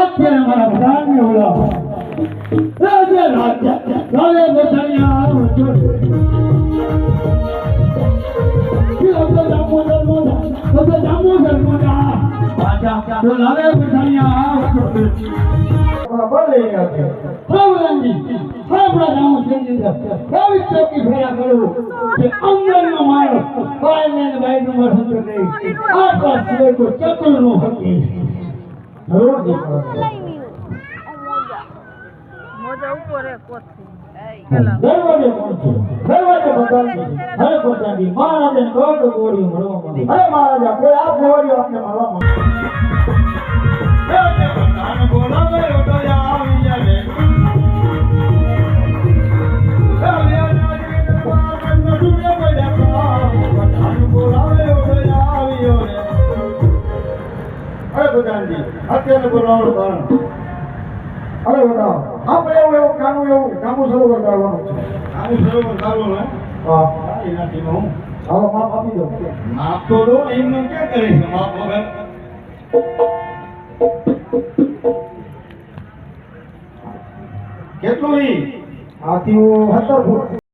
અત્યારે મારા પ્રધાનને બોલાવો. રાજ્ય રાજ્ય રાલે બધાયા આવજો. બોલાવે બધાયા આવજો. બોલે આવજો. પ્રભુજી આપણા નામ સંજીવ એવી ચોકી ફેરા કરું કે અંદરનો મારો બાયને બાયનું મસંદ નહીં આપણા સિવાય કોઈ ચતુરનો હકી રોજ મોજા ઉપર હે કોથી દરવાજે પહોંચ્યો. દરવાજે બતાવી હરે પોતાની મહારાજને દોડ ગોળી મળવા માંડી. હરે મહારાજા કોઈ આપ ગોળી આપને મળવા માંડી. હે બતાન બોલાવે ઓટોયા આવી જાને. હે લેનાજી દરબાર બંધ સુને પડ્યા. બતાન બોલાવે ઓટોયા આવ્યો રે. હરે બતાનજી અત્યારે બોલાવો કારણ. અરે બતાવો આપણે એવું કાનું સરોવર કરવાનું છે. કાનું સરોવર કરવાનું હે? હા એનાથી હું હવે માપ આપી દો. માપ તો દો એમને ક્યાં કરે છે માપ વગર. કેટલું ઈ? આથી 17 ફૂટ.